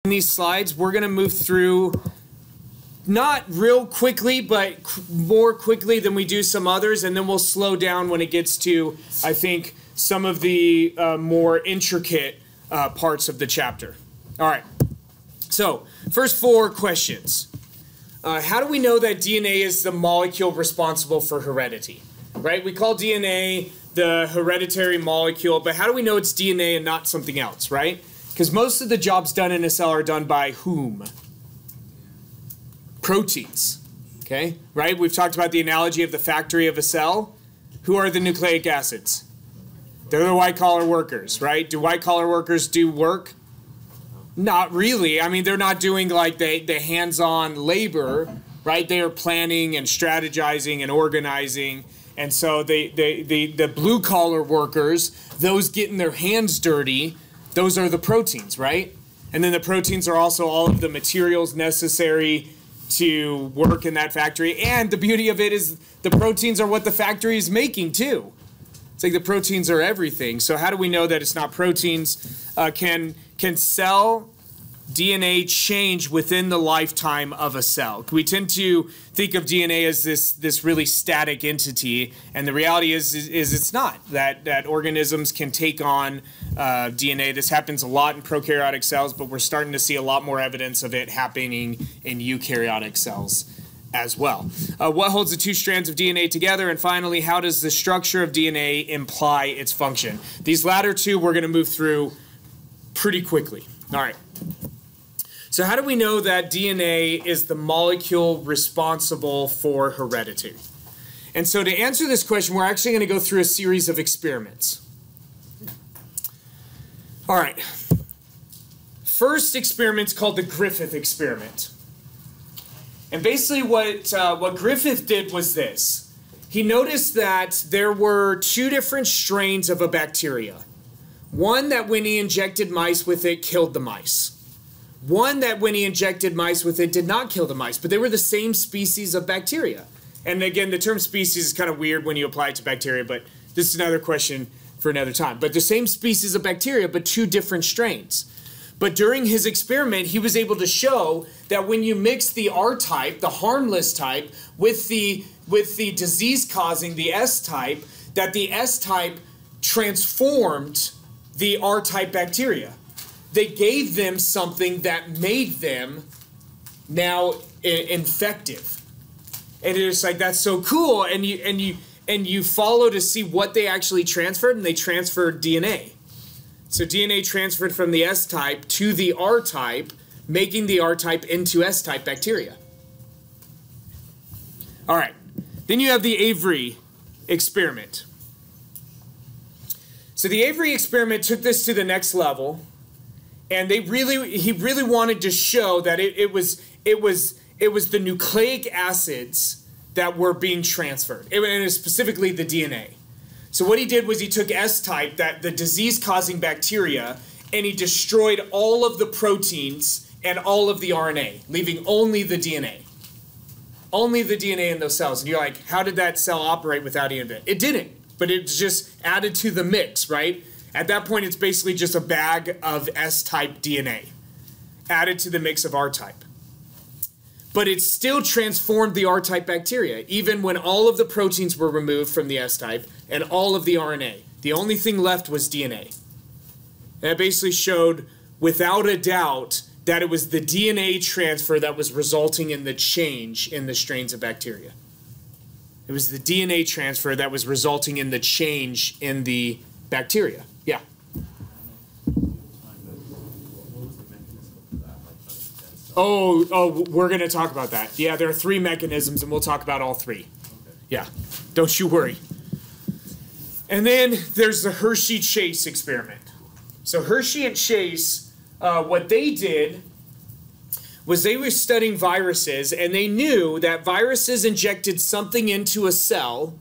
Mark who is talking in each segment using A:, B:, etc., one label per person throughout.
A: In these slides, we're going to move through not real quickly, but more quickly than we do some others, and then we'll slow down when it gets to, I think, some of the more intricate parts of the chapter. All right, so first 4 questions. How do we know that DNA is the molecule responsible for heredity? Right? We call DNA the hereditary molecule, but how do we know it's DNA and not something else, right? Because most of the jobs done in a cell are done by whom? Proteins, okay? Right? We've talked about the analogy of the factory of a cell. Who are the nucleic acids? They're the white-collar workers, right? Do white-collar workers do work? Not really. I mean, they're not doing like the hands-on labor, right? They are planning and strategizing and organizing. And so the blue-collar workers, those getting their hands dirty, those are the proteins, right? And then the proteins are also all of the materials necessary to work in that factory. And the beauty of it is the proteins are what the factory is making too. It's like the proteins are everything. So how do we know that it's not proteins? Can cell DNA change within the lifetime of a cell? We tend to think of DNA as this really static entity, and the reality is it's not. That organisms can take on DNA. This happens a lot in prokaryotic cells, but we're starting to see a lot more evidence of it happening in eukaryotic cells as well. What holds the 2 strands of DNA together? And finally, how does the structure of DNA imply its function? These latter 2 we're going to move through pretty quickly. All right. So how do we know that DNA is the molecule responsible for heredity? And so to answer this question, we're actually going to go through a series of experiments. All right. First experiment's called the Griffith experiment. And basically what Griffith did was this. He noticed that there were 2 different strains of a bacteria. One that when he injected mice with it, killed the mice. One that when he injected mice with it did not kill the mice, but they were the same species of bacteria. And again, the term species is kind of weird when you apply it to bacteria, but this is another question for another time. But the same species of bacteria, but 2 different strains. But during his experiment, he was able to show that when you mix the R type, the harmless type, with the disease-causing, the S type, that the S type transformed the R type bacteria. They gave them something that made them now infective. And it's like, that's so cool. And you follow to see what they actually transferred, and they transferred DNA. So DNA transferred from the S type to the R type, making the R type into S type bacteria. All right. Then you have the Avery experiment. So the Avery experiment took this to the next level. And he really wanted to show that it was the nucleic acids that were being transferred, and specifically the DNA. So what he did was he took S-type, the disease-causing bacteria, and he destroyed all of the proteins and all of the RNA, leaving only the DNA. Only the DNA in those cells. And you're like, how did that cell operate without any of it? It didn't, but it just added to the mix, right? At that point, it's basically just a bag of S-type DNA added to the mix of R-type. But it still transformed the R-type bacteria, even when all of the proteins were removed from the S-type and all of the RNA. The only thing left was DNA. And it basically showed, without a doubt, that it was the DNA transfer that was resulting in the change in the strains of bacteria. It was the DNA transfer that was resulting in the change in the bacteria. Yeah. Oh, we're going to talk about that. Yeah, there are 3 mechanisms, and we'll talk about all 3. Yeah, don't you worry. And then there's the Hershey-Chase experiment. So Hershey and Chase, what they did was they were studying viruses, and they knew that viruses injected something into a cell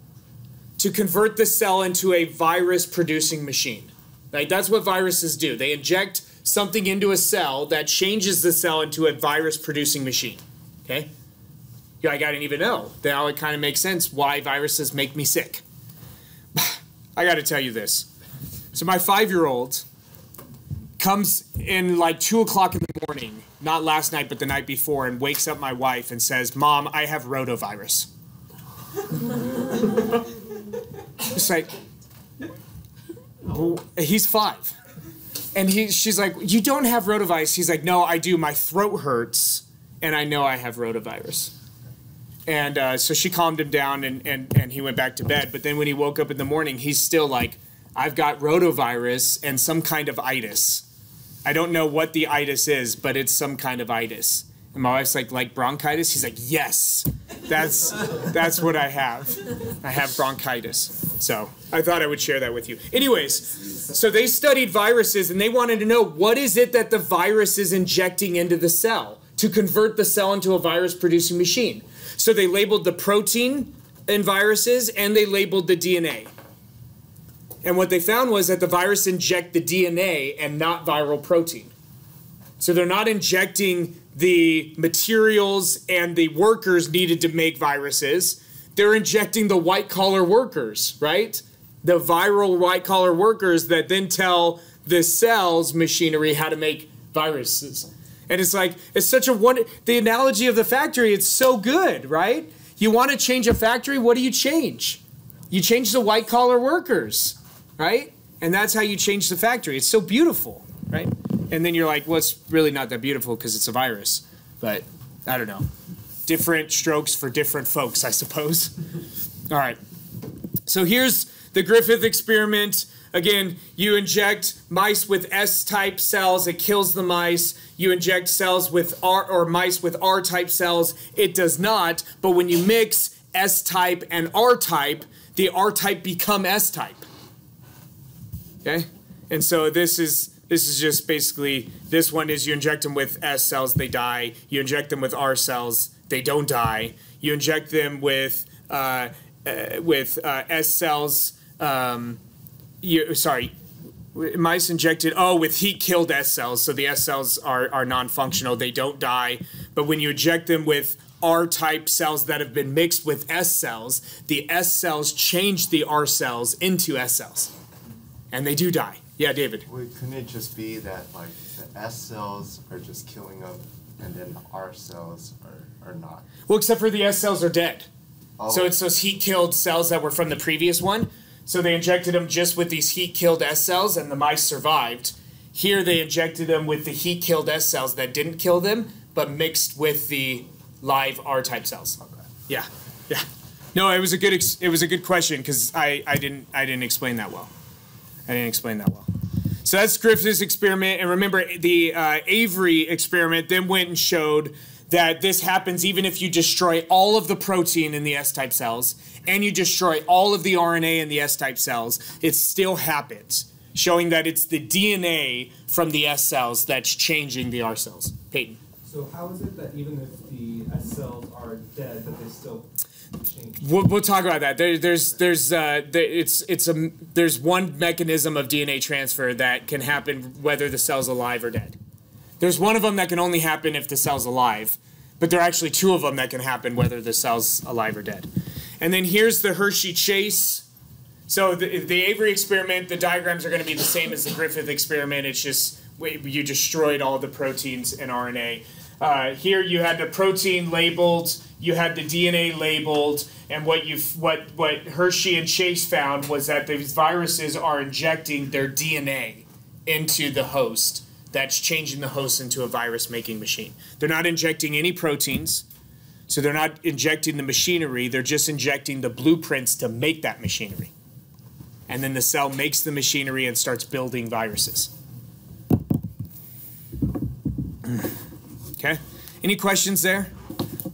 A: to convert the cell into a virus-producing machine. Right? That's what viruses do. They inject something into a cell that changes the cell into a virus-producing machine. Okay? You're like, I didn't even know. Now it kind of makes sense why viruses make me sick. I got to tell you this. So my 5-year-old comes in like 2 o'clock in the morning, not last night, but the night before, and wakes up my wife and says, "Mom, I have rotavirus." It's like, he's 5. And she's like, "You don't have rotavirus." He's like, "No, I do. My throat hurts, and I know I have rotavirus." And so she calmed him down, and he went back to bed. But then when he woke up in the morning, he's still like, "I've got rotavirus and some kind of itis. I don't know what the itis is, but it's some kind of itis." And my wife's like bronchitis? He's like, "Yes, that's what I have. I have bronchitis." So I thought I would share that with you. Anyways, so they studied viruses, and they wanted to know, what is it that the virus is injecting into the cell to convert the cell into a virus-producing machine? So they labeled the protein in viruses, and they labeled the DNA. And what they found was that the virus inject the DNA and not viral protein. So they're not injecting the materials and the workers needed to make viruses. They're injecting the white-collar workers, right? The viral white-collar workers that then tell the cell's machinery how to make viruses. And it's like, it's such a the analogy of the factory, it's so good, right? You want to change a factory, what do you change? You change the white-collar workers, right? And that's how you change the factory. It's so beautiful, right? And then you're like, well, it's really not that beautiful because it's a virus. But I don't know. Different strokes for different folks, I suppose. All right. So here's the Griffith experiment. Again, you inject mice with S-type cells, it kills the mice. You inject cells with mice with R-type cells, it does not. But when you mix S-type and R-type, the R-type become S-type. Okay? And so this is just basically, this one is you inject them with S cells, they die. You inject them with R cells, they don't die. You inject them with S cells, mice injected, with heat-killed S cells. So the S cells are non-functional, they don't die. But when you inject them with R-type cells that have been mixed with S cells, the S cells change the R cells into S cells. And they do die. Yeah, David.
B: Well, couldn't it just be that like the S cells are just killing them and then the R cells are not?
A: Well, except for the S cells are dead.
B: Oh.
A: So it's those heat-killed cells that were from the previous one. So they injected them just with these heat-killed S cells and the mice survived. Here they injected them with the heat-killed S cells that didn't kill them, but mixed with the live R-type cells.
B: Okay.
A: Yeah. No, it was a good question because I didn't explain that well. So that's Griffith's experiment. And remember, the Avery experiment then went and showed that this happens even if you destroy all of the protein in the S-type cells and you destroy all of the RNA in the S-type cells, it still happens, showing that it's the DNA from the S cells that's changing the R cells. Peyton.
C: So how is it that even if the S cells are dead, that they still change?
A: We'll talk about that. There's one mechanism of DNA transfer that can happen whether the cell's alive or dead. There's one of them that can only happen if the cell's alive, but there are actually 2 of them that can happen whether the cell's alive or dead. And then here's the Hershey-Chase. So the Avery experiment, the diagrams are going to be the same as the Griffith experiment. It's just you destroyed all the proteins and RNA. Here you had the protein labeled, you had the DNA labeled, and what Hershey and Chase found was that these viruses are injecting their DNA into the host. That's changing the host into a virus-making machine. They're not injecting any proteins, so they're not injecting the machinery, they're just injecting the blueprints to make that machinery. And then the cell makes the machinery and starts building viruses. Okay, any questions there?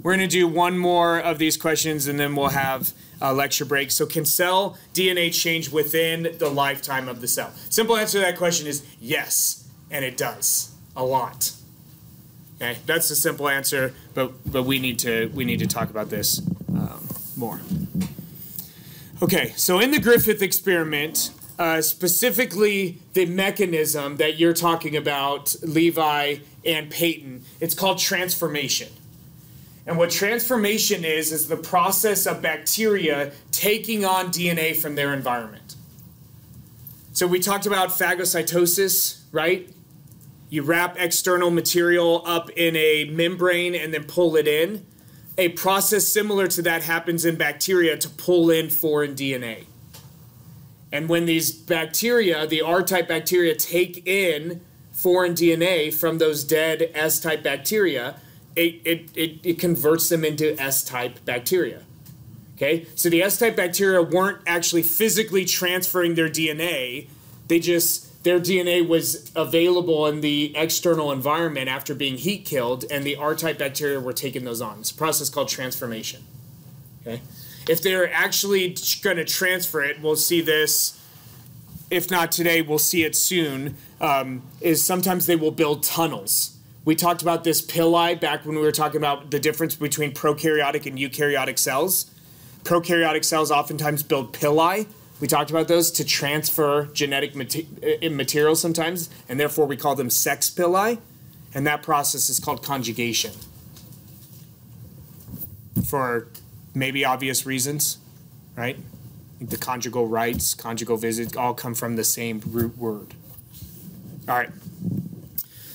A: We're going to do one more of these questions and then we'll have a lecture break. So can cell DNA change within the lifetime of the cell? Simple answer to that question is yes. And it does a lot. Okay, that's the simple answer, but we need to talk about this more. Okay, so in the Griffith experiment, specifically the mechanism that you're talking about, Levi and Peyton, it's called transformation. And what transformation is the process of bacteria taking on DNA from their environment. So we talked about phagocytosis, right? You wrap external material up in a membrane and then pull it in. A process similar to that happens in bacteria to pull in foreign DNA. And when these bacteria, the R-type bacteria, take in foreign DNA from those dead S-type bacteria, it converts them into S-type bacteria. Okay? So the S-type bacteria weren't actually physically transferring their DNA. Their DNA was available in the external environment after being heat killed, and the R-type bacteria were taking those on. It's a process called transformation. Okay? If they're actually going to transfer it, we'll see this, if not today, we'll see it soon, is sometimes they will build tunnels. We talked about this pili back when we were talking about the difference between prokaryotic and eukaryotic cells. Prokaryotic cells oftentimes build pili. We talked about those to transfer genetic material sometimes, and therefore we call them sex pili, and that process is called conjugation. For maybe obvious reasons, right? The conjugal rights, conjugal visits, all come from the same root word. All right.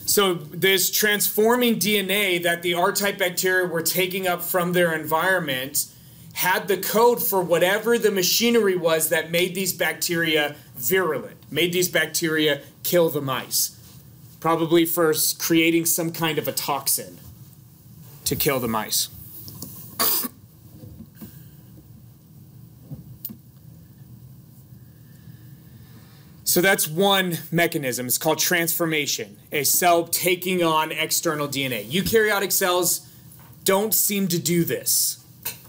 A: So this transforming DNA that the R-type bacteria were taking up from their environment had the code for whatever the machinery was that made these bacteria virulent, made these bacteria kill the mice. Probably first creating some kind of a toxin to kill the mice. So that's one mechanism. It's called transformation, a cell taking on external DNA. Eukaryotic cells don't seem to do this.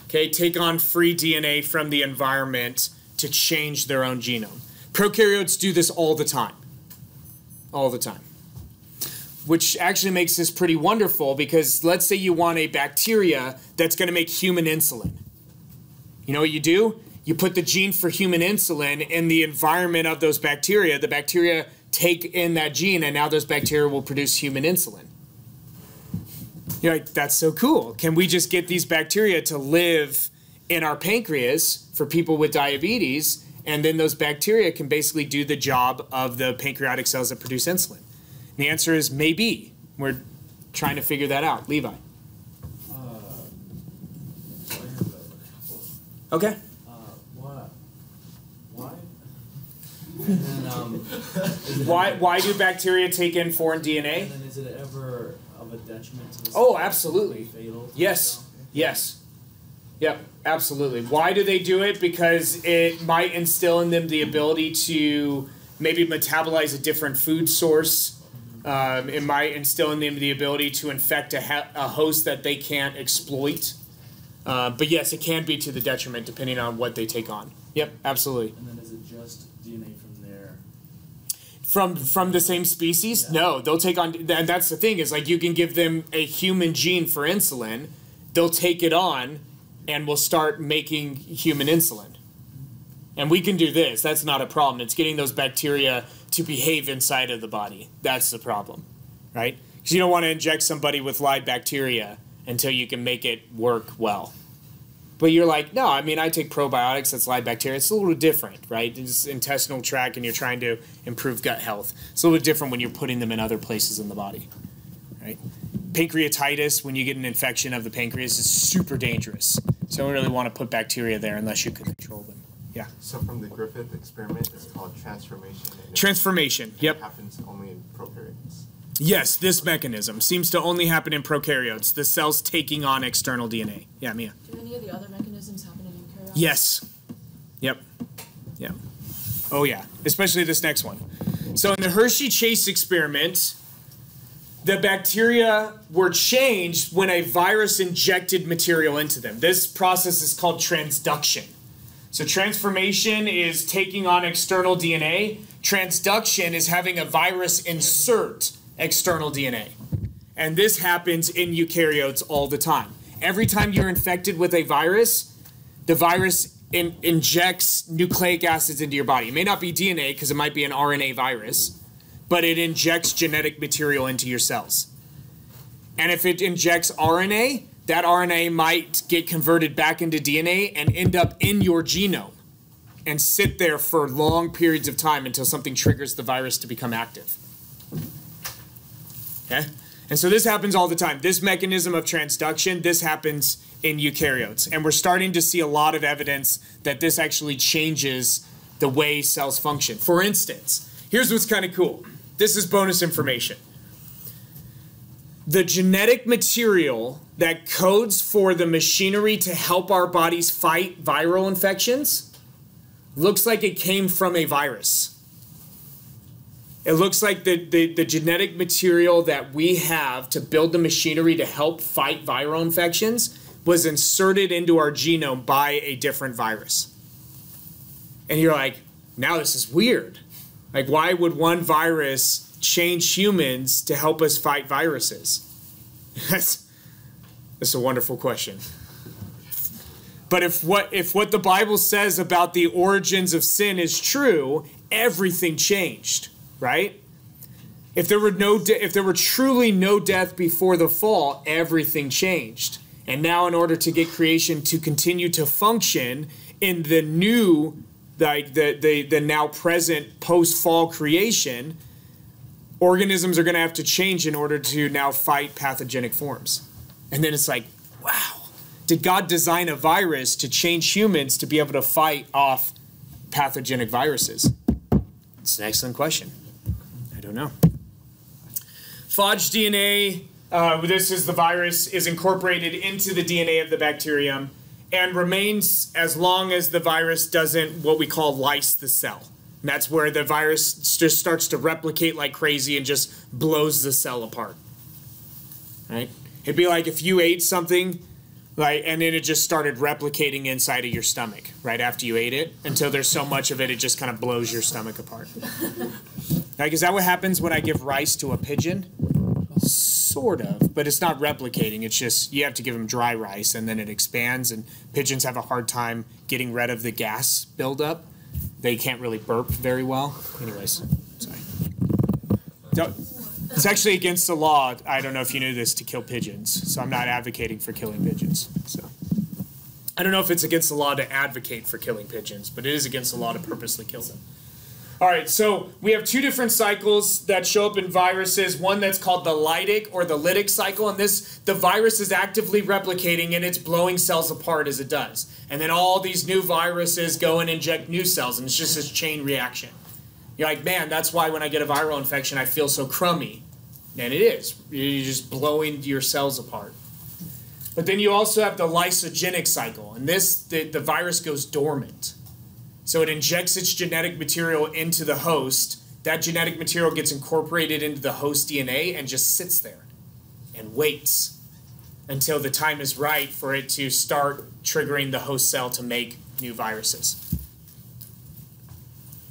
A: Okay, take on free DNA from the environment to change their own genome. Prokaryotes do this all the time. All the time. Which actually makes this pretty wonderful, because let's say you want a bacteria that's going to make human insulin. You know what you do? You put the gene for human insulin in the environment of those bacteria. The bacteria take in that gene, and now those bacteria will produce human insulin. You're like, that's so cool. Can we just get these bacteria to live in our pancreas for people with diabetes, and then those bacteria can basically do the job of the pancreatic cells that produce insulin? And the answer is maybe. We're trying to figure that out. Levi. Okay. Why do bacteria take in foreign DNA?
D: And then is it ever of a detriment to the
A: Oh, absolutely.
D: fatal?
A: Yes. Yes. Yep, absolutely. Why do they do it? Because it might instill in them the ability to maybe metabolize a different food source. It might instill in them the ability to infect a host that they can't exploit. But yes, it can be to the detriment depending on what they take on. Yep, absolutely.
D: And then is it just DNA from there?
A: From the same species? Yeah. No, they'll take on, and that's the thing, is like you can give them a human gene for insulin, they'll take it on, and we'll start making human insulin. And we can do this. That's not a problem. It's getting those bacteria to behave inside of the body. That's the problem, right? Because you don't want to inject somebody with live bacteria until you can make it work well. But you're like, no, I mean, I take probiotics, that's live bacteria. It's a little different, right? It's intestinal tract, and you're trying to improve gut health. It's a little different when you're putting them in other places in the body, right? Pancreatitis, when you get an infection of the pancreas, is super dangerous. So you don't really want to put bacteria there unless you can control them. Yeah.
B: So from the Griffith experiment, it's called transformation.
A: Transformation, yep.
B: It happens only in prokaryotes.
A: Yes, this mechanism seems to only happen in prokaryotes, the cells taking on external DNA. Yeah, Mia?
E: Do any of the other mechanisms happen in eukaryotes?
A: Yes. Yep. Yeah. Oh, yeah. Especially this next one. So in the Hershey-Chase experiment, the bacteria were changed when a virus injected material into them. This process is called transduction. So transformation is taking on external DNA. Transduction is having a virus insert external DNA. And this happens in eukaryotes all the time. Every time you're infected with a virus, the virus injects nucleic acids into your body. It may not be DNA because it might be an RNA virus, but it injects genetic material into your cells. And if it injects RNA, that RNA might get converted back into DNA and end up in your genome and sit there for long periods of time until something triggers the virus to become active. Okay? And so this happens all the time. This mechanism of transduction, this happens in eukaryotes. And we're starting to see a lot of evidence that this actually changes the way cells function. For instance, here's what's kind of cool. This is bonus information. The genetic material that codes for the machinery to help our bodies fight viral infections looks like it came from a virus. It looks like the genetic material that we have to build the machinery to help fight viral infections was inserted into our genome by a different virus. And you're like, now this is weird. Like, why would one virus change humans to help us fight viruses? That's a wonderful question. But if what the Bible says about the origins of sin is true, everything changed, right? If there were truly no death before the fall, everything changed. And now, in order to get creation to continue to function in the new, like the now present post-fall creation, organisms are going to have to change in order to now fight pathogenic forms. And then it's like, wow, did God design a virus to change humans to be able to fight off pathogenic viruses? It's an excellent question. I don't know. Phage DNA, this is the virus, is incorporated into the DNA of the bacterium and remains as long as the virus doesn't what we call lyse the cell. And that's where the virus just starts to replicate like crazy and just blows the cell apart. Right? It'd be like if you ate something, like, and then it just started replicating inside of your stomach right after you ate it until there's so much of it, it just kind of blows your stomach apart. Like, is that what happens when I give rice to a pigeon? Sort of, but it's not replicating. It's just you have to give them dry rice and then it expands, and pigeons have a hard time getting rid of the gas buildup. They can't really burp very well. Anyways, sorry. It's actually against the law, I don't know if you knew this, to kill pigeons. So I'm not advocating for killing pigeons. So I don't know if it's against the law to advocate for killing pigeons, but it is against the law to purposely kill them. All right, so we have two different cycles that show up in viruses. One that's called the lytic or the lytic cycle, and the virus is actively replicating and it's blowing cells apart as it does. And then all these new viruses go and inject new cells, and it's just this chain reaction. You're like, man, that's why when I get a viral infection, I feel so crummy. And it is. You're just blowing your cells apart. But then you also have the lysogenic cycle, and the virus goes dormant. So it injects its genetic material into the host. That genetic material gets incorporated into the host DNA and just sits there and waits until the time is right for it to start triggering the host cell to make new viruses.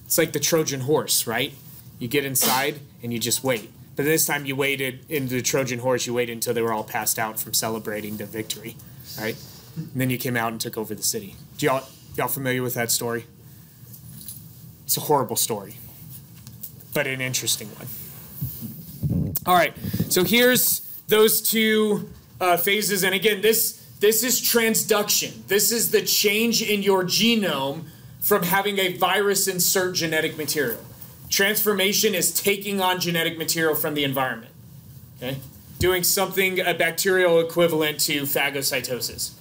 A: It's like the Trojan horse, right? You get inside and you just wait. But this time you waited into the Trojan horse, you waited until they were all passed out from celebrating the victory, right? And then you came out and took over the city. Y'all familiar with that story? It's a horrible story, but an interesting one. All right, so here's those two phases. And again, this is transduction. This is the change in your genome from having a virus insert genetic material. Transformation is taking on genetic material from the environment, okay? Doing something, a bacterial equivalent to phagocytosis.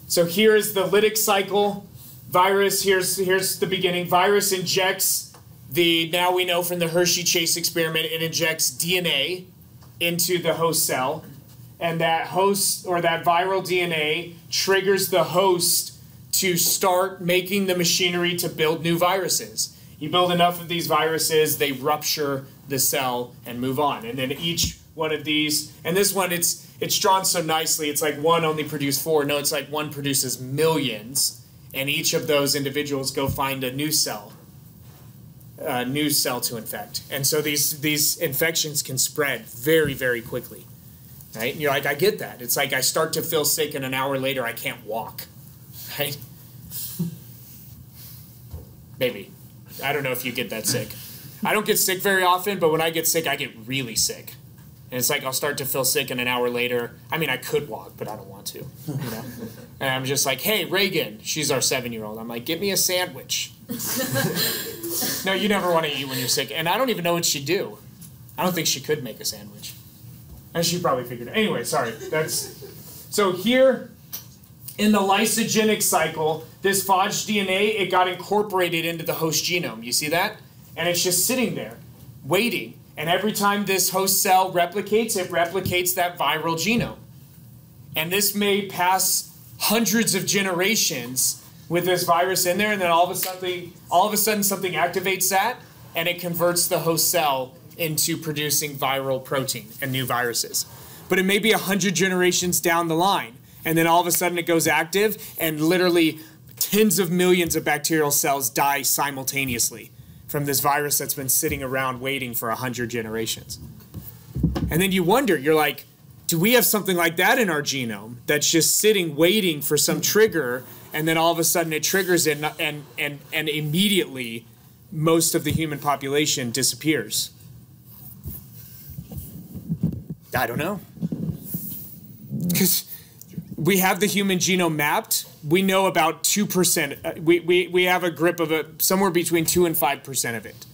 A: So here is the lytic cycle. Virus, here's the beginning. Virus injects now we know from the Hershey-Chase experiment, it injects DNA into the host cell. And that host, or that viral DNA, triggers the host to start making the machinery to build new viruses. You build enough of these viruses, they rupture the cell and move on. And then each one of these, and this one, it's drawn so nicely. It's like one only produced 4. No, it's like one produces millions. And each of those individuals go find a new cell to infect. And so these infections can spread very, very quickly. Right? And you're like, I get that. It's like I start to feel sick and an hour later I can't walk. Right? Maybe. I don't know if you get that sick. I don't get sick very often, but when I get sick, I get really sick. And it's like I'll start to feel sick and an hour later, I mean, I could walk, but I don't want to. You know? And I'm just like, hey, Reagan, she's our 7-year-old. I'm like, get me a sandwich. No, you never want to eat when you're sick. And I don't even know what she'd do. I don't think she could make a sandwich. And she probably figured it. Anyway, sorry. So here in the lysogenic cycle, this phage DNA, it got incorporated into the host genome. You see that? And it's just sitting there, waiting. And every time this host cell replicates, it replicates that viral genome. And this may pass hundreds of generations with this virus in there, and then all of a sudden something activates that, and it converts the host cell into producing viral protein and new viruses. But it may be 100 generations down the line, and then all of a sudden it goes active, and literally tens of millions of bacterial cells die simultaneously from this virus that's been sitting around waiting for 100 generations. And then you wonder, you're like, do we have something like that in our genome that's just sitting waiting for some trigger, and then all of a sudden it triggers it, and immediately most of the human population disappears? I don't know. Because we have the human genome mapped. We know about 2%. We have a grip of somewhere between 2 and 5% of it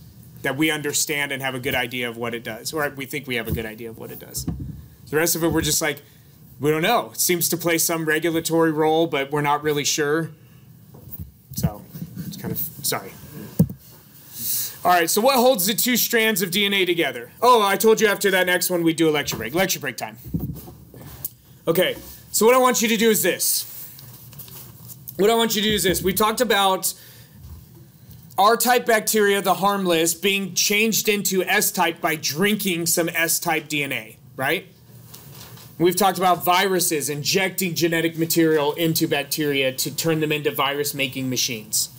A: that we understand and have a good idea of what it does, or we think we have a good idea of what it does. The rest of it, we're just like, we don't know. It seems to play some regulatory role, but we're not really sure. So it's kind of, sorry. All right, so what holds the two strands of DNA together? Oh, I told you after that next one we'd do a lecture break. Lecture break time. Okay, so what I want you to do is this. We talked about R-type bacteria, the harmless, being changed into S-type by drinking some S-type DNA, right? We've talked about viruses injecting genetic material into bacteria to turn them into virus-making machines.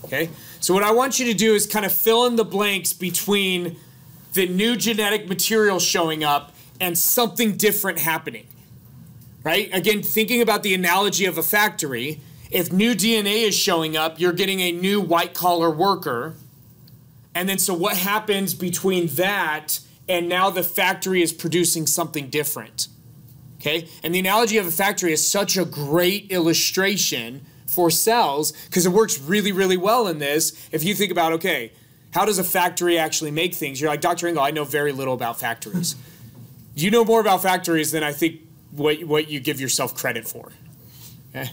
A: Okay? So what I want you to do is kind of fill in the blanks between the new genetic material showing up and something different happening. Right? Again, thinking about the analogy of a factory, if new DNA is showing up, you're getting a new white-collar worker. And then so what happens between that and now the factory is producing something different? Okay? And the analogy of a factory is such a great illustration for cells because it works really, really well in this. If you think about, okay, how does a factory actually make things? You're like, Dr. Engel, I know very little about factories. You know more about factories than I think what you give yourself credit for. Okay?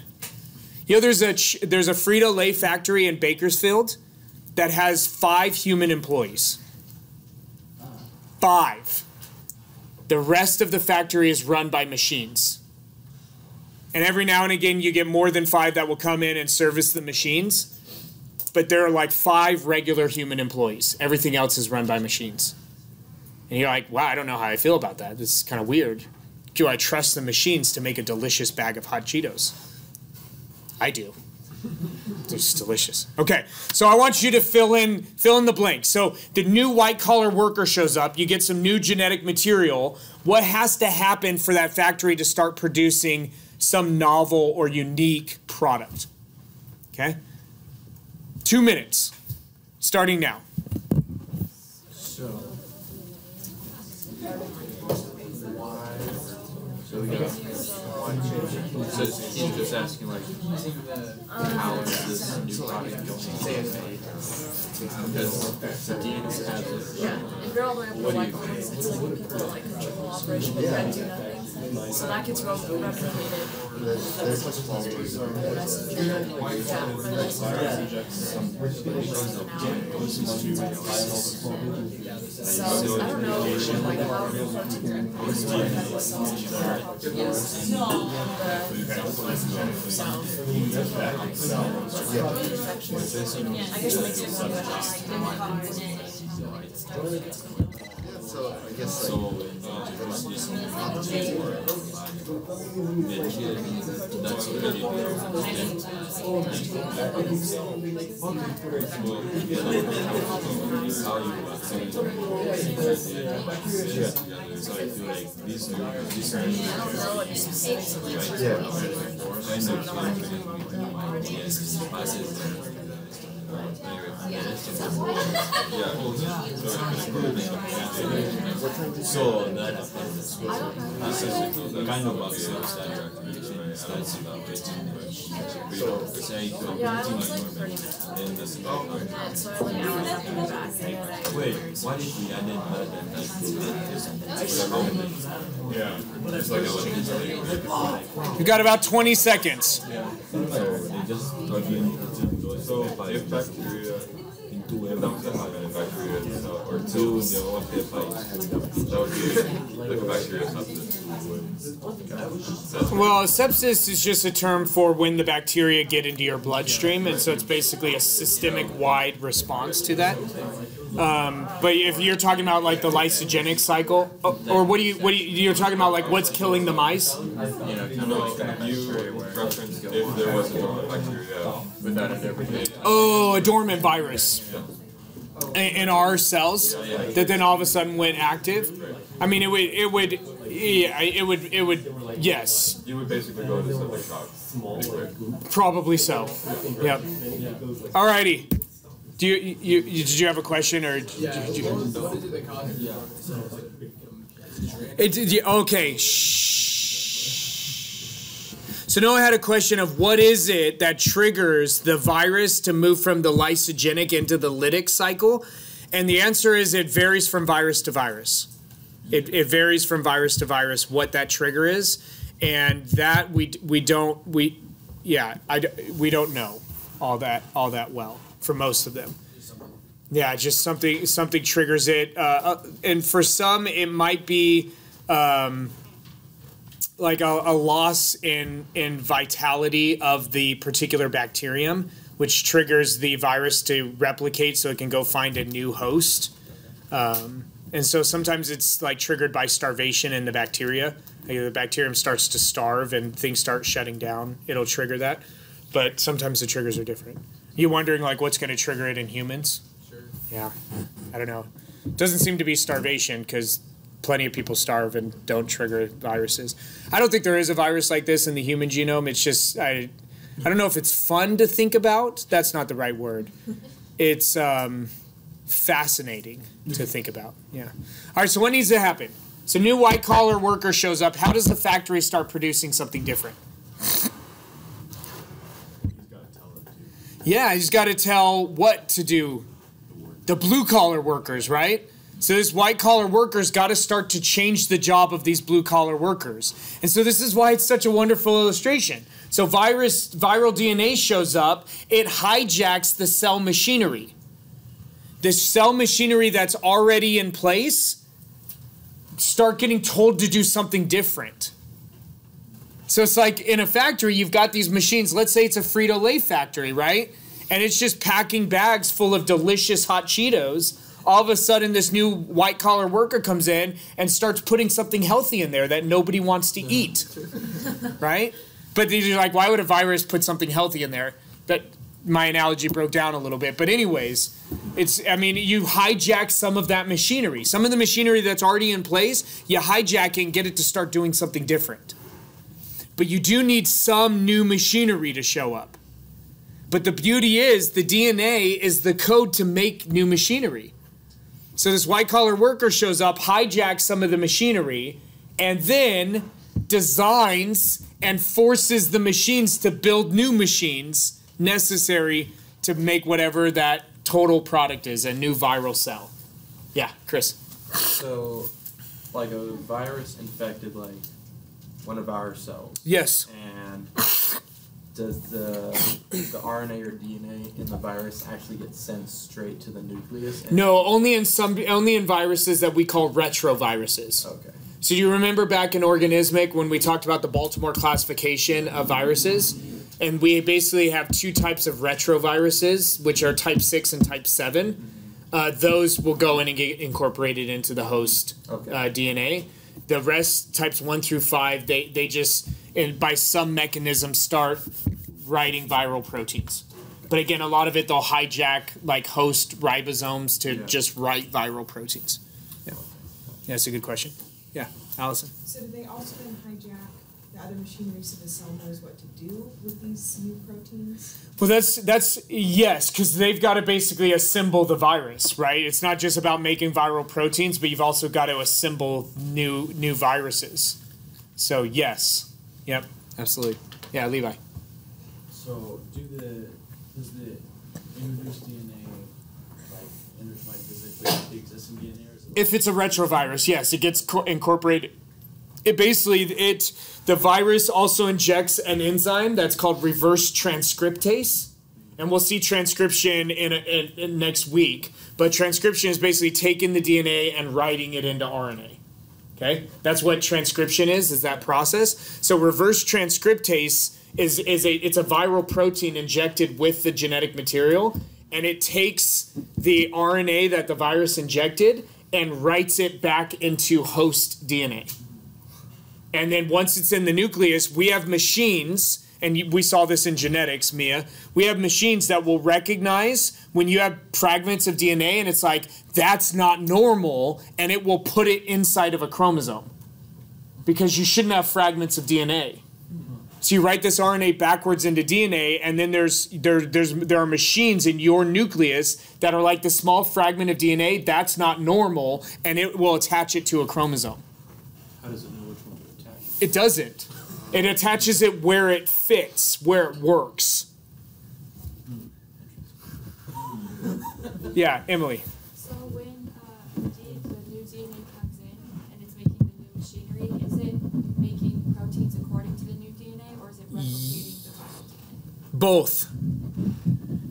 A: You know, there's a Frito-Lay factory in Bakersfield that has 5 human employees. 5. The rest of the factory is run by machines. And every now and again, you get more than 5 that will come in and service the machines. But there are like 5 regular human employees. Everything else is run by machines. And you're like, wow, I don't know how I feel about that. This is kind of weird. Do I trust the machines to make a delicious bag of hot Cheetos? I do. They're just delicious. Okay, so I want you to fill in the blanks. So the new white-collar worker shows up. You get some new genetic material. What has to happen for that factory to start producing some novel or unique product? Okay? 2 minutes, starting now.
F: So he's just asking, like, how is this new product going to be made? Because the DNA has it.
E: Yeah, if you're all the way up to white colors, it's like people that like control operation but then do nothing. So that gets replicated. The messenger, yeah, the messenger. So I don't know like how the proteins are imposed to affect the cells and how to use I guess it makes it more interesting.
B: So I guess
F: So that happens. This is kind of about cell activation. I don't see that way too much. We don't say
E: Yeah, I was like 30 minutes.
F: in this
E: So I like hours after the back. And then
F: wait, why did we add in yeah. It's like a
A: You've got about 20 seconds.
F: they just plug in. So if bacteria conduct bacteria or two in the that would be like a bacteria substance.
A: Well, sepsis is just a term for when the bacteria get into your bloodstream, and so it's basically a systemic-wide response to that. But if you're talking about like the lysogenic cycle, or what do you're talking about like what's killing the mice?
F: Kind of like you referenced if there was a dormant bacteria without it everything.
A: Oh, a dormant virus in our cells that then all of a sudden went active. I mean, it would, yes.
F: You would basically go into something shock.
A: Probably so. Yep. Alrighty. Did you have a question or? Okay. Shh. So Noah had a question of what is it that triggers the virus to move from the lysogenic into the lytic cycle, and the answer is it varies from virus to virus. It varies from virus to virus what that trigger is, and that we don't know all that well for most of them. Yeah, just something triggers it, and for some it might be like a loss in vitality of the particular bacterium, which triggers the virus to replicate so it can go find a new host. And so sometimes it's like triggered by starvation in the bacteria. Like the bacterium starts to starve and things start shutting down. It'll trigger that. But sometimes the triggers are different. You wondering like what's going to trigger it in humans? Sure. Yeah, I don't know. It doesn't seem to be starvation because plenty of people starve and don't trigger viruses. I don't think there is a virus like this in the human genome. It's just, I don't know if it's fun to think about. That's not the right word. It's fascinating to think about. Yeah. All right, so what needs to happen? So new white-collar worker shows up. How does the factory start producing something different? Yeah, he's got to tell what to do. The blue-collar workers, right? So this white-collar worker's got to start to change the job of these blue-collar workers. And so this is why it's such a wonderful illustration. So viral DNA shows up. It hijacks the cell machinery. The cell machinery that's already in place start getting told to do something different. So it's like in a factory, you've got these machines. Let's say it's a Frito-Lay factory, right? And it's just packing bags full of delicious hot Cheetos. All of a sudden, this new white-collar worker comes in and starts putting something healthy in there that nobody wants to eat, right? But you're like, why would a virus put something healthy in there? That my analogy broke down a little bit. But anyways, you hijack some of that machinery. Some of the machinery that's already in place, you hijack it and get it to start doing something different. But you do need some new machinery to show up. But the beauty is the DNA is the code to make new machinery. So this white-collar worker shows up, hijacks some of the machinery, and then designs and forces the machines to build new machines necessary to make whatever that total product is, a new viral cell. Yeah, Chris.
F: So, like a virus infected like one of our cells.
A: Yes.
F: And does the RNA or DNA in the virus actually get sent straight to the nucleus?
A: No, only in viruses that we call retroviruses.
F: Okay.
A: So do you remember back in organismic when we talked about the Baltimore classification of viruses? And we basically have two types of retroviruses, which are type 6 and type 7. Those will go in and get incorporated into the host DNA. The rest, types 1 through 5, they just, by some mechanism, start writing viral proteins. But again, a lot of it, they'll hijack like host ribosomes to just write viral proteins. Yeah, that's a good question. Yeah, Allison.
G: So do they also then hijack the other machinery so the cell knows what to do with these new proteins?
A: Well, that's yes, because they've got to basically assemble the virus, right? It's not just about making viral proteins, but you've also got to assemble new viruses. So yes, yep, absolutely. Yeah, Levi.
D: So does the introduced DNA like physically with the existing DNA, or is it
A: If it's a retrovirus, yes, it gets incorporated. The virus also injects an enzyme that's called reverse transcriptase, and we'll see transcription in next week. But transcription is basically taking the DNA and writing it into RNA. Okay, that's what transcription is that process. So reverse transcriptase it's a viral protein injected with the genetic material, and it takes the RNA that the virus injected and writes it back into host DNA. And then once it's in the nucleus, we have machines, and we saw this in genetics, Mia. We have machines that will recognize when you have fragments of DNA and it's like, that's not normal, and it will put it inside of a chromosome. Because you shouldn't have fragments of DNA. So you write this RNA backwards into DNA, and then there are machines in your nucleus that are like the small fragment of DNA, that's not normal, and it will attach it to a chromosome.
D: How does it know which one to attach?
A: It doesn't. It attaches it where it fits, where it works. Yeah, Emily.
E: So when the new DNA comes in and it's making the new machinery, is it making proteins according to the new DNA, or is it replicating the viral DNA?
A: Both.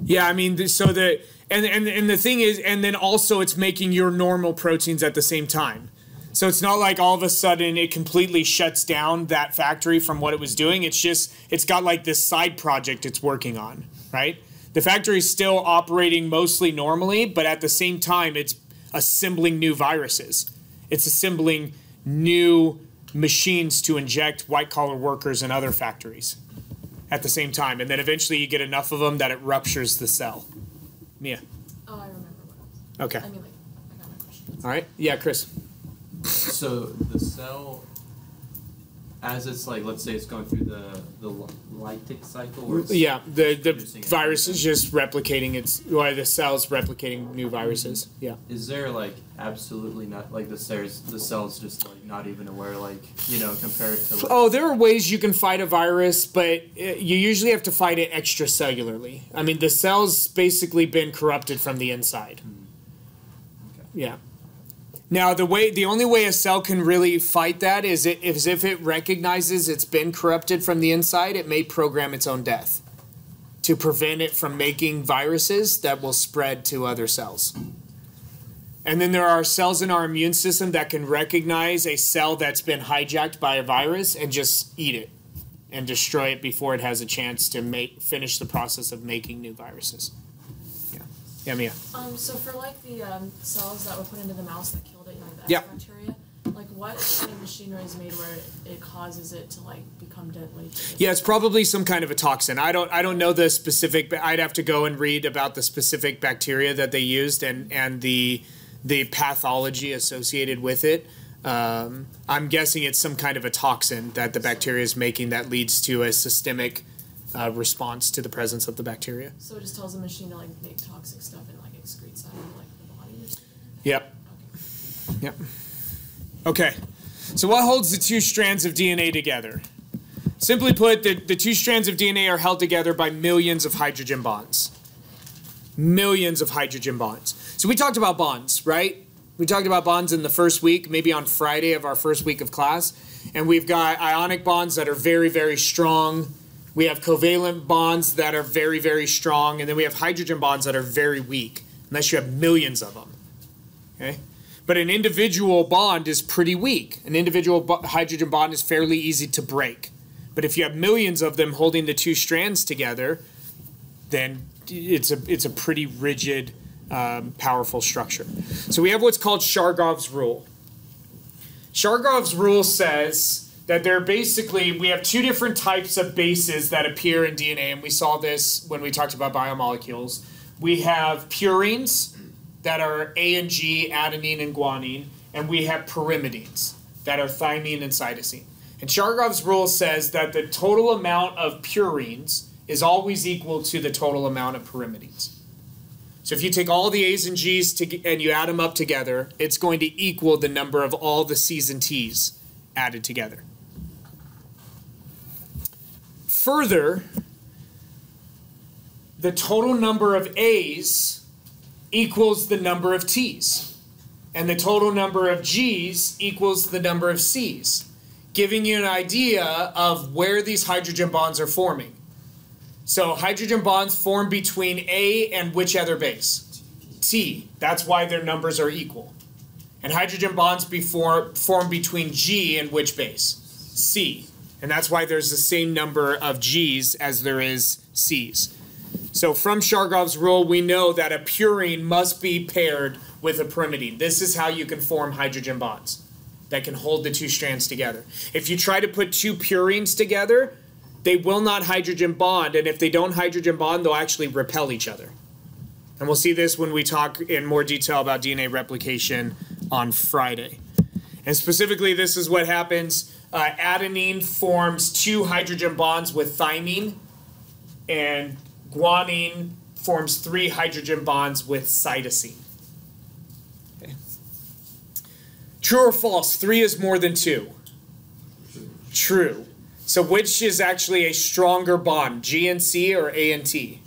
A: Yeah, I mean, and the thing is, and then also it's making your normal proteins at the same time. So it's not like all of a sudden it completely shuts down that factory from what it was doing. It's just, it's got like this side project it's working on, right? The factory is still operating mostly normally, but at the same time, it's assembling new viruses. It's assembling new machines to inject white-collar workers in other factories at the same time. And then eventually you get enough of them that it ruptures the cell. Mia.
E: Oh, I remember what else.
A: Okay.
E: I mean, like, I got my question.
A: All right. Yeah, Chris.
H: So the cell, as it's like, let's say it's going through the lytic cycle, or it's
A: Yeah, the
H: producing a
A: virus
H: virus.
A: is just replicating the cell's replicating new viruses. Yeah.
H: Is there like absolutely not, like the cell's just like not even aware, like, you know, compared to like,
A: Oh, there are ways you can fight a virus, but you usually have to fight it extracellularly. I mean, the cell's basically been corrupted from the inside.
H: Okay.
A: Yeah. Now, the only way a cell can really fight that is if it recognizes it's been corrupted from the inside, it may program its own death to prevent it from making viruses that will spread to other cells. And then there are cells in our immune system that can recognize a cell that's been hijacked by a virus and just eat it and destroy it before it has a chance to finish the process of making new viruses. Yeah, Mia.
E: So for like the cells that were put into the mouse that killed it, like the
A: Yeah.
E: S bacteria, like what kind of machinery is made where it causes it to like become deadly?
A: Yeah, it's probably some kind of a toxin. I don't know the specific, but I'd have to go and read about the specific bacteria that they used and the pathology associated with it. I'm guessing it's some kind of a toxin that the bacteria is making that leads to a systemic response to the presence of the bacteria.
E: So it just tells the machine to like make toxic stuff and like excrete out of like the body or something?
A: Yep.
E: Okay.
A: Yep. Okay. So what holds the two strands of DNA together? Simply put, the two strands of DNA are held together by millions of hydrogen bonds. Millions of hydrogen bonds. So we talked about bonds, right? We talked about bonds in the first week, maybe on Friday of our first week of class. And we've got ionic bonds that are very, very strong. We have covalent bonds that are very, very strong. And then we have hydrogen bonds that are very weak, unless you have millions of them. Okay? But an individual bond is pretty weak. An individual hydrogen bond is fairly easy to break. But if you have millions of them holding the two strands together, then it's a pretty rigid, powerful structure. So we have what's called Chargaff's rule. Chargaff's rule says that we have two different types of bases that appear in DNA, and we saw this when we talked about biomolecules. We have purines that are A and G, adenine and guanine, and we have pyrimidines that are thymine and cytosine. And Chargaff's rule says that the total amount of purines is always equal to the total amount of pyrimidines. So if you take all the A's and G's and you add them up together, it's going to equal the number of all the C's and T's added together. Further, the total number of A's equals the number of T's, and the total number of G's equals the number of C's, giving you an idea of where these hydrogen bonds are forming. So hydrogen bonds form between A and which other base? T. That's why their numbers are equal. And hydrogen bonds form between G and which base? C. And that's why there's the same number of G's as there is C's. So from Chargaff's rule, we know that a purine must be paired with a pyrimidine. This is how you can form hydrogen bonds that can hold the two strands together. If you try to put two purines together, they will not hydrogen bond, and if they don't hydrogen bond, they'll actually repel each other. And we'll see this when we talk in more detail about DNA replication on Friday. And specifically, this is what happens. Adenine forms two hydrogen bonds with thymine, and guanine forms 3 hydrogen bonds with cytosine. Okay. True or false? 3 is more than 2. True. So which is actually a stronger bond, G and C or A and T?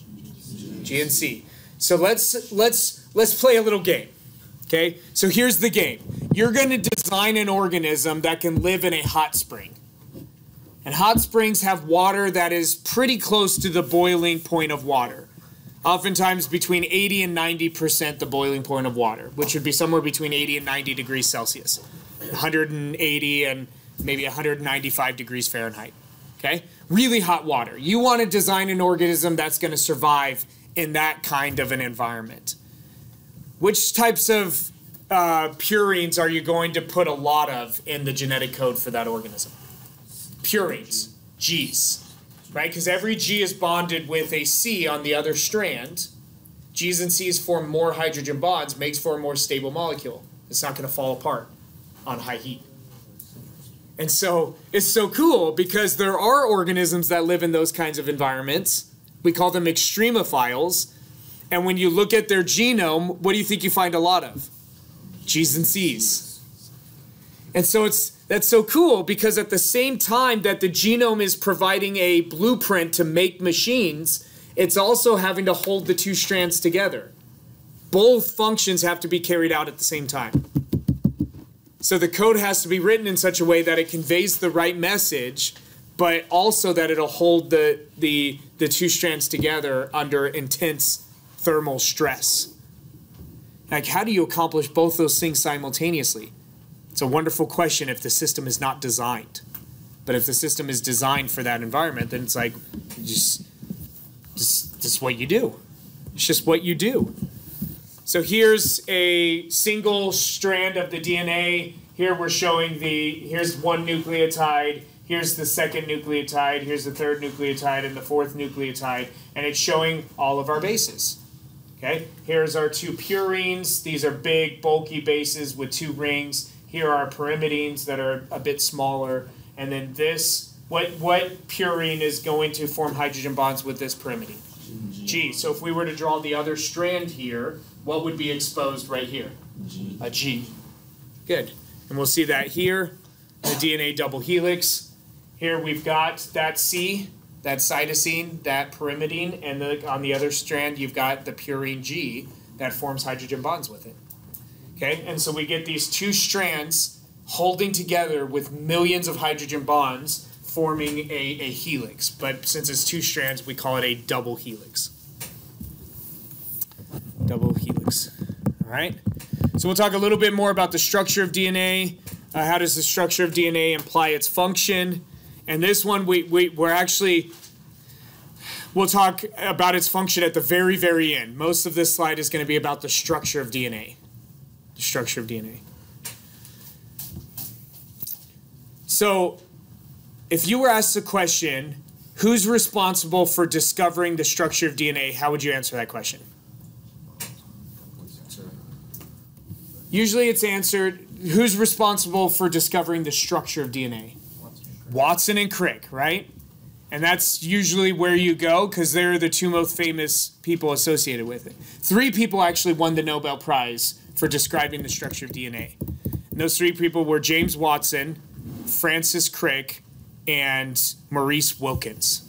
A: G and C. So let's play a little game. Okay? So here's the game. You're going to design an organism that can live in a hot spring. And hot springs have water that is pretty close to the boiling point of water. Oftentimes between 80 and 90% the boiling point of water, which would be somewhere between 80 and 90 degrees Celsius. 180 and maybe 195 degrees Fahrenheit. Okay? Really hot water. You want to design an organism that's going to survive in that kind of an environment. Which types of purines are you going to put a lot of in the genetic code for that organism? Purines, G's, right? Because every G is bonded with a C on the other strand. G's and C's form more hydrogen bonds, makes for a more stable molecule. It's not going to fall apart on high heat. And so it's so cool because there are organisms that live in those kinds of environments. We call them extremophiles. And when you look at their genome, what do you think you find a lot of? G's and C's. And so that's so cool because at the same time that the genome is providing a blueprint to make machines, it's also having to hold the two strands together. Both functions have to be carried out at the same time. So the code has to be written in such a way that it conveys the right message, but also that it'll hold the two strands together under intense thermal stress. Like, how do you accomplish both those things simultaneously? It's a wonderful question if the system is not designed. But if the system is designed for that environment, then it's like, just what you do. It's just what you do. So here's a single strand of the DNA. Here we're showing here's one nucleotide, here's the second nucleotide, here's the third nucleotide, and the fourth nucleotide, and it's showing all of our bases. Okay, here's our 2 purines. These are big, bulky bases with 2 rings. Here are pyrimidines that are a bit smaller. And then this, what purine is going to form hydrogen bonds with this pyrimidine? G. So if we were to draw the other strand here, what would be exposed right here?
D: G.
A: A G. Good. And we'll see that here, the DNA double helix. Here we've got that C, that cytosine, that pyrimidine, and on the other strand you've got the purine G that forms hydrogen bonds with it. Okay, and so we get these 2 strands holding together with millions of hydrogen bonds forming a helix. But since it's 2 strands, we call it a double helix. Double helix. All right, so we'll talk a little bit more about the structure of DNA. How does the structure of DNA imply its function? And this one, we'll talk about its function at the very, very end. Most of this slide is going to be about the structure of DNA. The structure of DNA. So, if you were asked the question, who's responsible for discovering the structure of DNA, how would you answer that question? Usually it's answered, who's responsible for discovering the structure of DNA? Watson and Crick, right? And that's usually where you go because they're the two most famous people associated with it. 3 people actually won the Nobel Prize for describing the structure of DNA. And those 3 people were James Watson, Francis Crick, and Maurice Wilkins.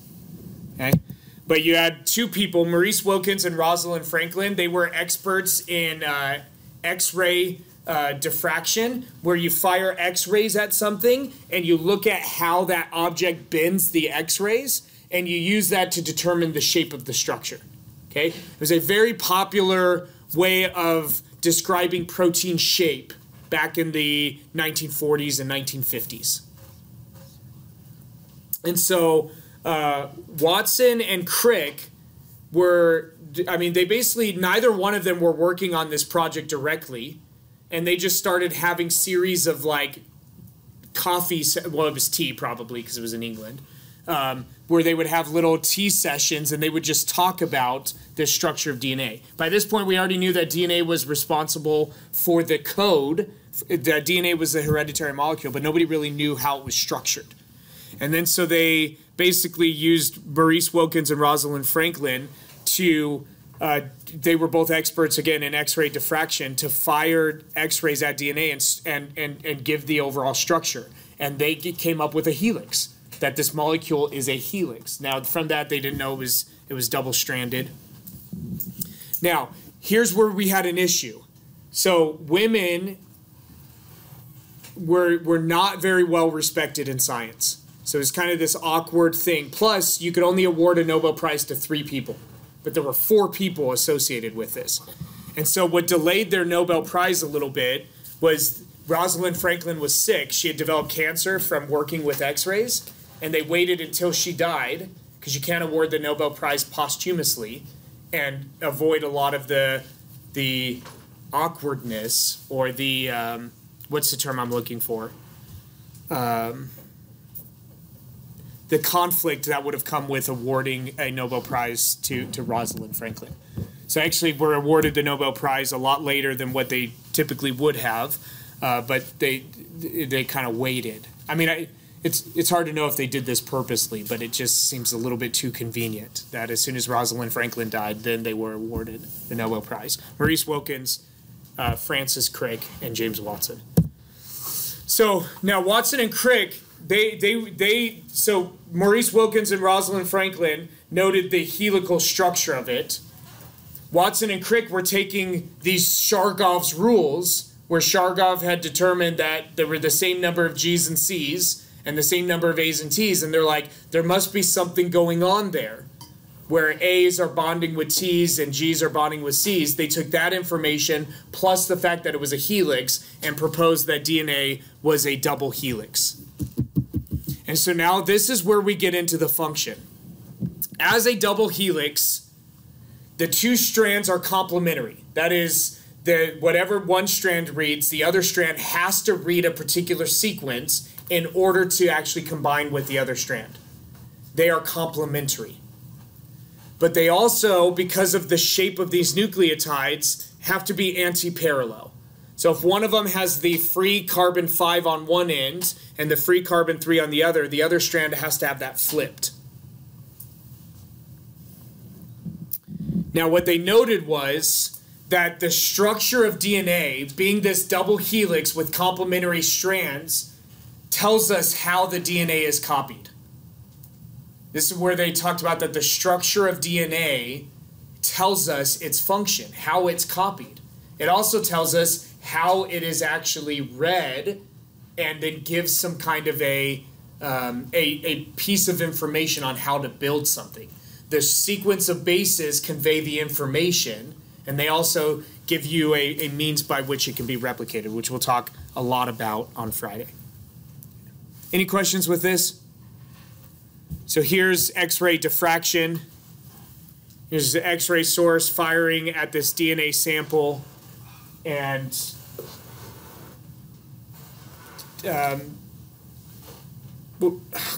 A: Okay? But you had 2 people, Maurice Wilkins and Rosalind Franklin. They were experts in X-ray diffraction, where you fire X-rays at something and you look at how that object bends the X-rays and you use that to determine the shape of the structure. Okay? It was a very popular way of describing protein shape back in the 1940s and 1950s. And so Watson and Crick were, I mean, they basically, neither one of them were working on this project directly. And they just started having series of like coffee, well, it was tea probably because it was in England, where they would have little tea sessions and they would just talk about the structure of DNA. By this point, we already knew that DNA was responsible for the code. That DNA was the hereditary molecule, but nobody really knew how it was structured. And then so they basically used Maurice Wilkins and Rosalind Franklin to they were both experts, again, in X-ray diffraction, to fire X-rays at DNA and give the overall structure. And they came up with a helix, that this molecule is a helix. Now, from that, they didn't know it was double-stranded. Now, here's where we had an issue. So women were not very well respected in science. So it's kind of this awkward thing. Plus, you could only award a Nobel Prize to 3 people. But there were 4 people associated with this. And so what delayed their Nobel Prize a little bit was Rosalind Franklin was sick. She had developed cancer from working with X-rays. And they waited until she died, because you can't award the Nobel Prize posthumously, and avoid a lot of the awkwardness or the, what's the term I'm looking for? The conflict that would have come with awarding a Nobel Prize to Rosalind Franklin. So actually were awarded the Nobel Prize a lot later than what they typically would have, but they kind of waited. I mean, it's hard to know if they did this purposely, but it just seems a little bit too convenient that as soon as Rosalind Franklin died, then they were awarded the Nobel Prize. Maurice Wilkins, Francis Crick, and James Watson. So now Watson and Crick, so Maurice Wilkins and Rosalind Franklin noted the helical structure of it. Watson and Crick were taking these Shargov's rules, where Shargov had determined that there were the same number of G's and C's and the same number of A's and T's, and they're like, there must be something going on there, where A's are bonding with T's and G's are bonding with C's. They took that information plus the fact that it was a helix and proposed that DNA was a double helix. And so now this is where we get into the function. As a double helix, the 2 strands are complementary. That is, whatever one strand reads, the other strand has to read a particular sequence in order to actually combine with the other strand. They are complementary. But they also, because of the shape of these nucleotides, have to be anti-parallel. So if one of them has the free carbon 5 on one end and the free carbon 3 on the other strand has to have that flipped. Now what they noted was that the structure of DNA, being this double helix with complementary strands, tells us how the DNA is copied. This is where they talked about that the structure of DNA tells us its function, how it's copied. It also tells us how it is actually read, and then gives some kind of a piece of information on how to build something. The sequence of bases convey the information, and they also give you a means by which it can be replicated, which we'll talk a lot about on Friday. Any questions with this? So here's X-ray diffraction. Here's the X-ray source firing at this DNA sample, and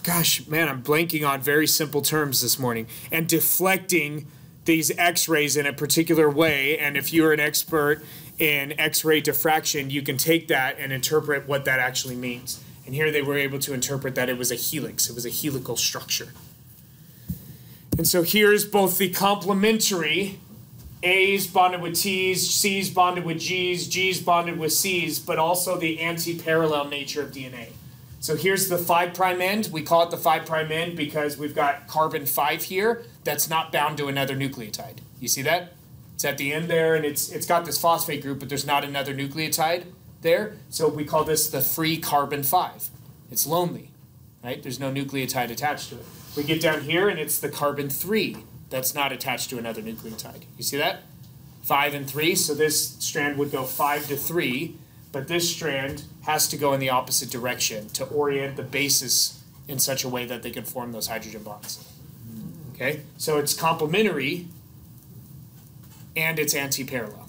A: gosh, man, I'm blanking on very simple terms this morning. And deflecting these X-rays in a particular way, and if you're an expert in X-ray diffraction, you can take that and interpret what that actually means. And And here they were able to interpret that it was a helix. It was a helical structure. And so here's both the complementary, A's bonded with T's, C's bonded with G's, G's bonded with C's, but also the anti-parallel nature of DNA. So here's the 5' end. We call it the 5' end because we've got carbon 5 here that's not bound to another nucleotide. You see that? It's at the end there, and it's got this phosphate group, but there's not another nucleotide there. So we call this the free carbon 5. It's lonely, right? There's no nucleotide attached to it. We get down here, and it's the carbon 3 that's not attached to another nucleotide. You see that? 5 and 3, so this strand would go 5 to 3, but this strand has to go in the opposite direction to orient the bases in such a way that they can form those hydrogen bonds. Okay, so it's complementary and it's anti-parallel.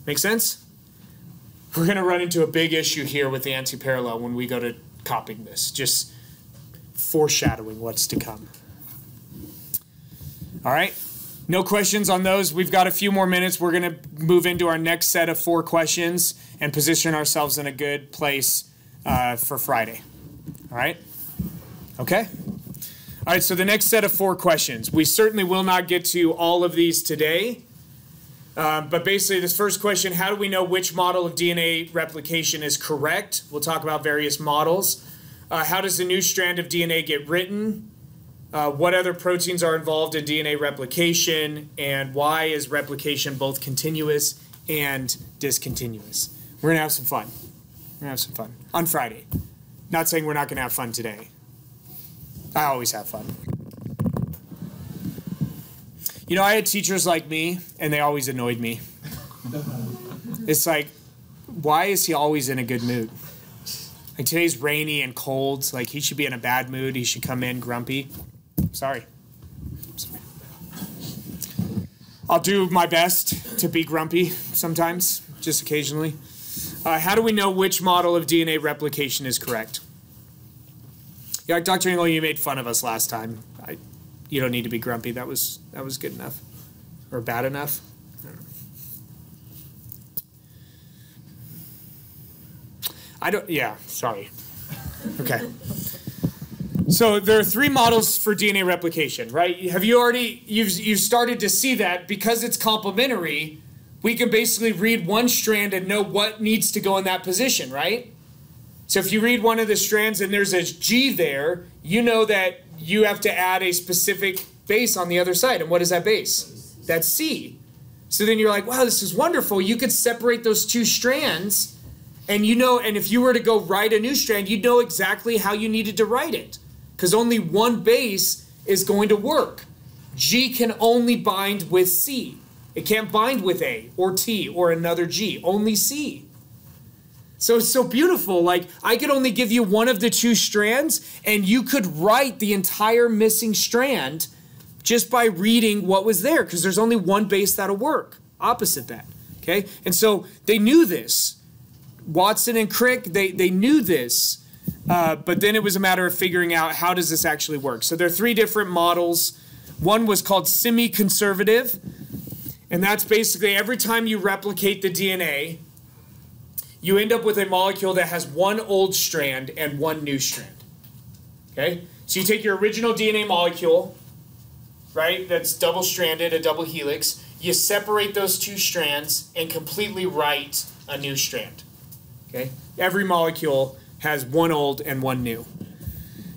A: Make sense? We're going to run into a big issue here with the anti-parallel when we go to copying this, just foreshadowing what's to come. All right, no questions on those. We've got a few more minutes. We're going to move into our next set of 4 questions and position ourselves in a good place for Friday. All right? Okay? All right, so the next set of 4 questions. We certainly will not get to all of these today. But basically, this first question, how do we know which model of DNA replication is correct? We'll talk about various models. How does a new strand of DNA get written? What other proteins are involved in DNA replication? And why is replication both continuous and discontinuous? We're going to have some fun. We're going to have some fun on Friday. Not saying we're not going to have fun today. I always have fun. You know, I had teachers like me, and they always annoyed me. It's like, why is he always in a good mood? Like, today's rainy and cold. Like, he should be in a bad mood. He should come in grumpy. Sorry. I'll do my best to be grumpy sometimes, just occasionally. How do we know which model of DNA replication is correct? Yeah, Dr. Engel, you made fun of us last time. You don't need to be grumpy. That was good enough. Or bad enough. Yeah, sorry. Okay. So there are 3 models for DNA replication, right? You've started to see that because it's complementary, we can basically read one strand and know what needs to go in that position, right? So if you read one of the strands and there's a G there, you know that you have to add a specific base on the other side. And what is that base? That's C. So then you're like, wow, this is wonderful. You could separate those 2 strands and and if you were to go write a new strand, you'd know exactly how you needed to write it because only one base is going to work. G can only bind with C. It can't bind with A or T or another G, only C. So it's so beautiful. Like, I could only give you one of the 2 strands, and you could write the entire missing strand just by reading what was there, because there's only one base that'll work opposite that. Okay? And so they knew this. Watson and Crick, they knew this, but then it was a matter of figuring out how does this actually work. So there are 3 different models. One was called semi-conservative, and that's basically every time you replicate the DNA, you end up with a molecule that has one old strand and one new strand. Okay? So you take your original DNA molecule, right, that's double-stranded, a double helix, you separate those 2 strands and completely write a new strand. Okay? Every molecule has one old and one new.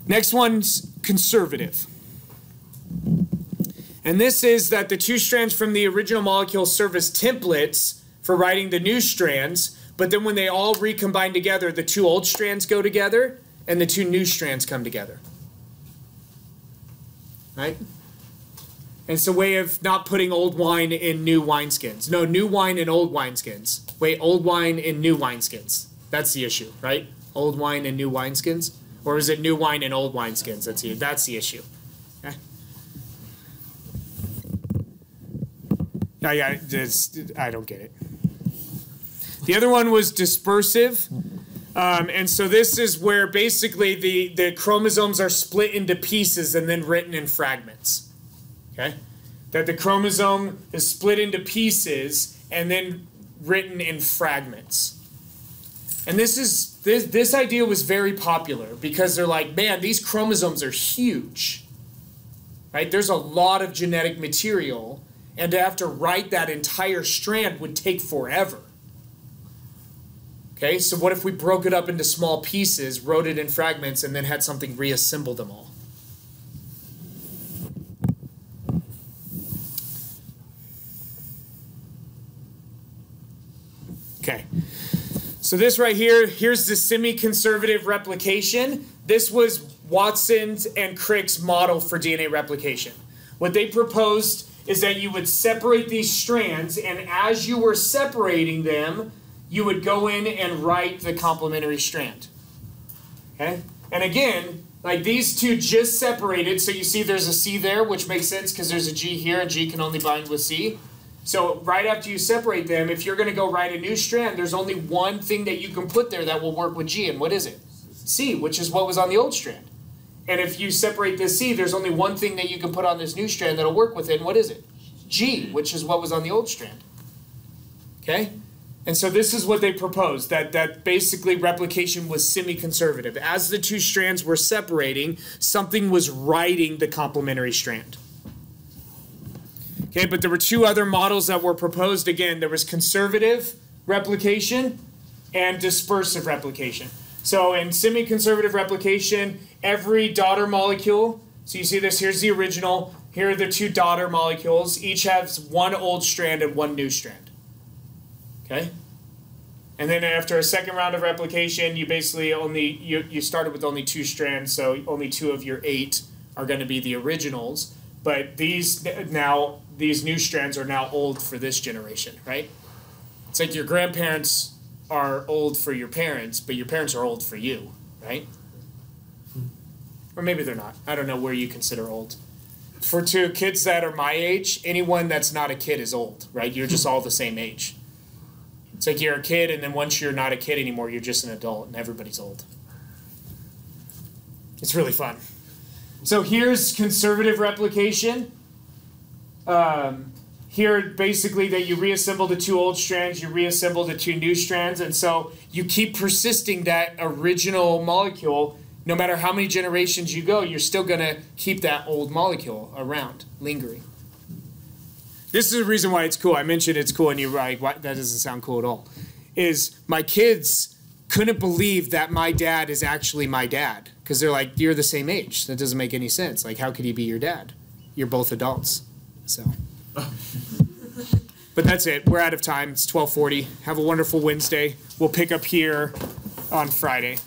A: Next one's conservative. And this is that the 2 strands from the original molecule serve as templates for writing the new strands, but then when they all recombine together, the 2 old strands go together and the 2 new strands come together. Right? And it's a way of not putting old wine in new wineskins. No, new wine in old wineskins. Wait, old wine in new wineskins. That's the issue, right? Old wine in new wineskins? Or is it new wine in old wineskins? That's the issue. Okay? I don't get it. The other one was dispersive. And so this is where basically the chromosomes are split into pieces and then written in fragments. Okay? That the chromosome is split into pieces and then written in fragments. And this this idea was very popular because they're like, man, these chromosomes are huge, right? There's a lot of genetic material, and to have to write that entire strand would take forever. Okay, so what if we broke it up into small pieces, wrote it in fragments, and then had something reassemble them all? Okay, so this right here, here's the semi-conservative replication. This was Watson's and Crick's model for DNA replication. What they proposed is that you would separate these strands, and as you were separating them, you would go in and write the complementary strand. Okay? And again, like these two just separated, so you see there's a C there, which makes sense because there's a G here, and G can only bind with C. So right after you separate them, if you're going to go write a new strand, there's only one thing that you can put there that will work with G, and what is it? C, which is what was on the old strand. And if you separate this C, there's only one thing that you can put on this new strand that'll work with it, and what is it? G, which is what was on the old strand. Okay? And so this is what they proposed, that basically replication was semi-conservative. As the two strands were separating, something was writing the complementary strand. Okay, but there were two other models that were proposed. Again, there was conservative replication and dispersive replication. So in semi-conservative replication, every daughter molecule, so you see this, here's the original, here are the two daughter molecules, each has one old strand and one new strand. Okay? And then after a second round of replication, you basically you started with only two strands, so only 2 of your 8 are going to be the originals. But these new strands are now old for this generation, right? It's like your grandparents are old for your parents, but your parents are old for you, right? Or maybe they're not. I don't know where you consider old. For 2 kids that are my age, anyone that's not a kid is old, right? You're just all the same age. It's like you're a kid, and then once you're not a kid anymore, you're just an adult, and everybody's old. It's really fun. So here's conservative replication. Here, basically, that you reassemble the 2 old strands, you reassemble the 2 new strands, and so you keep persisting that original molecule. No matter how many generations you go, you're still going to keep that old molecule around, lingering. This is the reason why it's cool. I mentioned it's cool, and you're like, that doesn't sound cool at all. Is my kids couldn't believe that my dad is actually my dad. Because they're like, you're the same age. That doesn't make any sense. Like, how could he be your dad? You're both adults. So. But that's it. We're out of time. It's 12:40. Have a wonderful Wednesday. We'll pick up here on Friday.